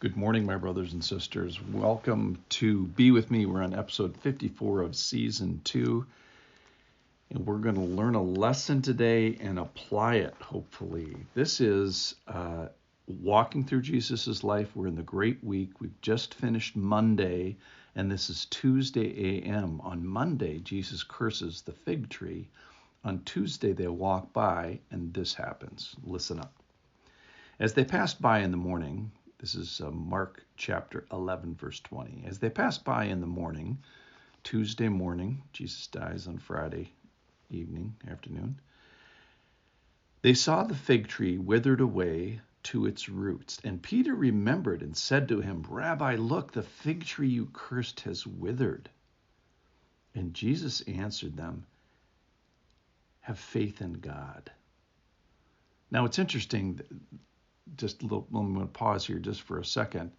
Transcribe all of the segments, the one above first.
Good morning, my brothers and sisters. Welcome to Be With Me. We're on episode 54 of season 2, and we're going to learn a lesson today and apply it, hopefully. This is walking through Jesus' life. We're in the Great Week. We've just finished Monday, and this is Tuesday a.m. On Monday, Jesus curses the fig tree. On Tuesday, they walk by, and this happens. Listen up. As they passed by in the morning, this is Mark chapter 11, verse 20. As they passed by in the morning, Tuesday morning, Jesus dies on Friday afternoon, they saw the fig tree withered away to its roots. And Peter remembered and said to him, Rabbi, look, the fig tree you cursed has withered. And Jesus answered them, have faith in God. Now it's interesting. I'm going to pause here just for a second.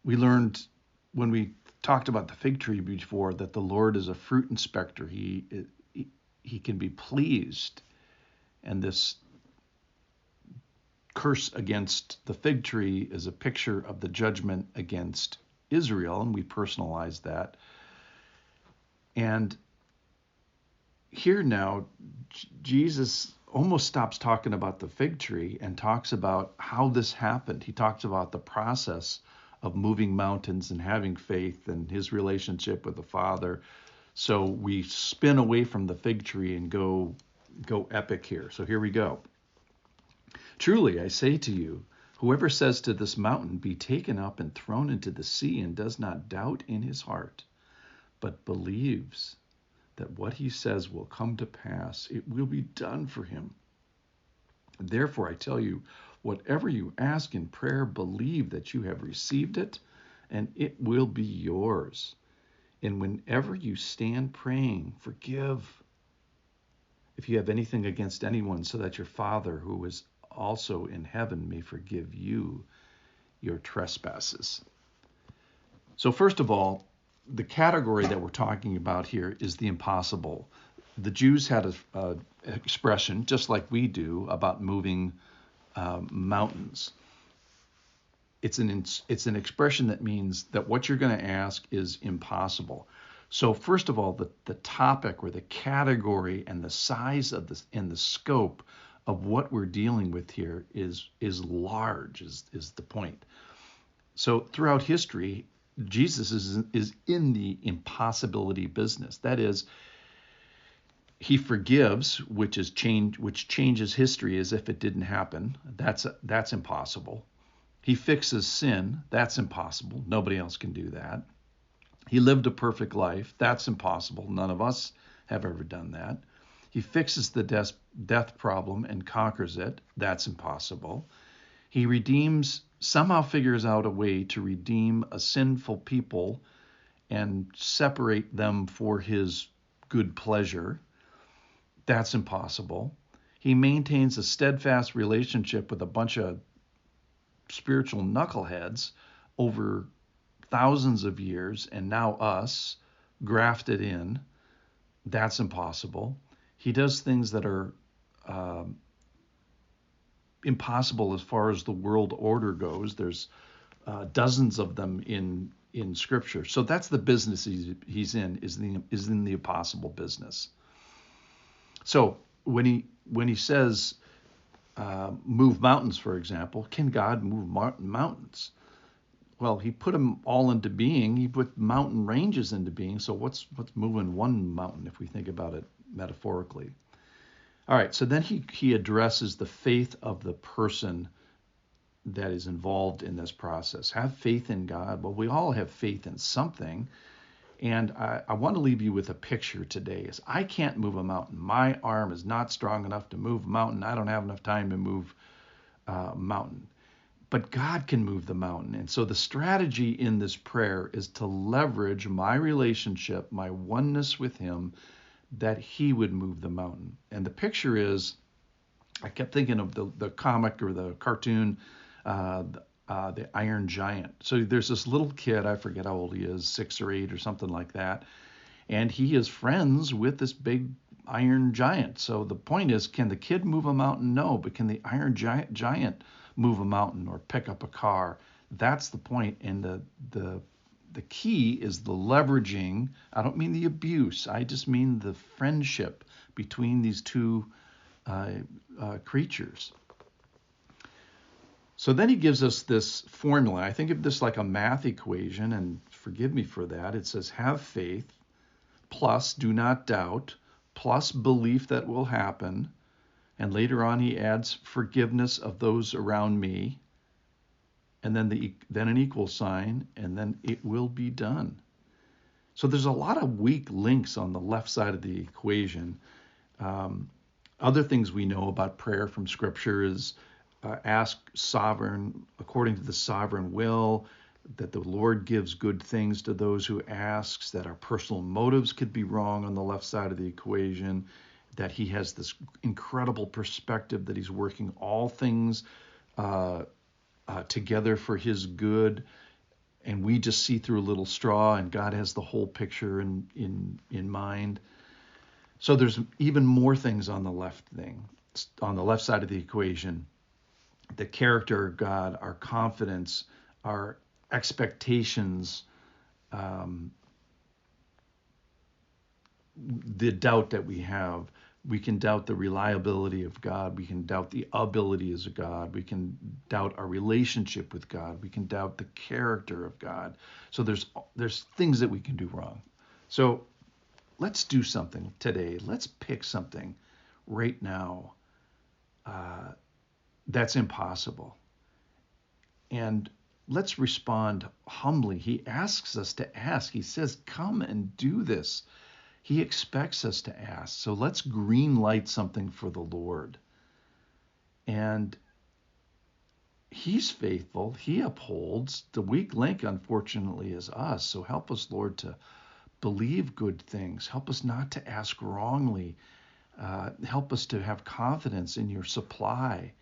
We learned when we talked about the fig tree before that the Lord is a fruit inspector. He can be pleased. And this curse against the fig tree is a picture of the judgment against Israel, and we personalize that. And here now, Jesus almost stops talking about the fig tree and talks about how this happened. He talks about the process of moving mountains and having faith and his relationship with the Father. So we spin away from the fig tree and go epic here. So here we go. Truly, I say to you, whoever says to this mountain, be taken up and thrown into the sea, and does not doubt in his heart, but believes that what he says will come to pass, it will be done for him. Therefore, I tell you, whatever you ask in prayer, believe that you have received it, and it will be yours. And whenever you stand praying, forgive if you have anything against anyone, so that your Father, who is also in heaven, may forgive you your trespasses. So first of all, the category that we're talking about here is the impossible. The Jews had an expression, just like we do, about moving mountains. It's an expression that means that what you're going to ask is impossible. So first of all, the topic or the category and the size of this and the scope of what we're dealing with here is large, is the point. So throughout history, Jesus is in the impossibility business. That is, he forgives, which changes history as if it didn't happen. That's impossible. He fixes sin. That's impossible. Nobody else can do that. He lived a perfect life. That's impossible. None of us have ever done that. He fixes the death problem and conquers it. That's impossible. He somehow figures out a way to redeem a sinful people and separate them for his good pleasure. That's impossible. He maintains a steadfast relationship with a bunch of spiritual knuckleheads over thousands of years, and now us, grafted in. That's impossible. He does things that are impossible as far as the world order goes. There's dozens of them in Scripture. So that's the business he's in, is in the impossible business. So when he says move mountains, for example, can God move mountains? Well, he put them all into being. He put mountain ranges into being. So what's moving one mountain if we think about it metaphorically? All right, so then he addresses the faith of the person that is involved in this process. Have faith in God. Well, we all have faith in something. And I want to leave you with a picture today. Is I can't move a mountain. My arm is not strong enough to move a mountain. I don't have enough time to move a mountain. But God can move the mountain. And so the strategy in this prayer is to leverage my relationship, my oneness with him, that he would move the mountain. And the picture is, I kept thinking of the comic or the cartoon, the Iron Giant. So there's this little kid, I forget how old he is, 6 or 8 or something like that, and he is friends with this big Iron Giant. So the point is, can the kid move a mountain? No, but can the Iron Giant move a mountain or pick up a car. That's the point. And the key is the leveraging. I don't mean the abuse. I just mean the friendship between these two creatures. So then he gives us this formula. I think of this like a math equation, and forgive me for that. It says have faith plus do not doubt plus belief that will happen. And later on he adds forgiveness of those around me. And then an equal sign, and then it will be done. So there's a lot of weak links on the left side of the equation. Other things we know about prayer from Scripture is ask according to the sovereign will, that the Lord gives good things to those who asks, that our personal motives could be wrong on the left side of the equation, that he has this incredible perspective that he's working all things together for his good, and we just see through a little straw, and God has the whole picture in mind. So there's even more things on the left side of the equation. The character of God, our confidence, our expectations, the doubt that we have. We can doubt the reliability of God. We can doubt the abilities of God. We can doubt our relationship with God. We can doubt the character of God. So there's things that we can do wrong. So let's do something today. Let's pick something right now that's impossible. And let's respond humbly. He asks us to ask. He says, come and do this. He expects us to ask. So let's green light something for the Lord. And he's faithful. He upholds. The weak link, unfortunately, is us. So help us, Lord, to believe good things. Help us not to ask wrongly. Help us to have confidence in your supply.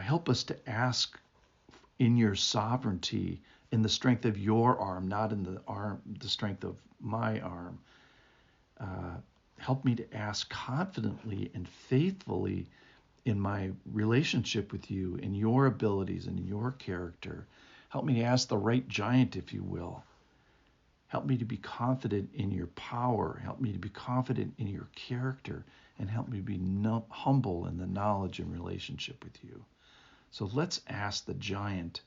Help us to ask in your sovereignty, in the strength of your arm, not in the strength of my arm. Help me to ask confidently and faithfully in my relationship with you, in your abilities and in your character. Help me to ask the right giant, if you will. Help me to be confident in your power. Help me to be confident in your character, and help me to be humble in the knowledge and relationship with you. So let's ask the giant,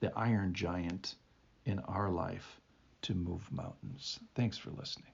the iron giant in our life, to move mountains. Thanks for listening.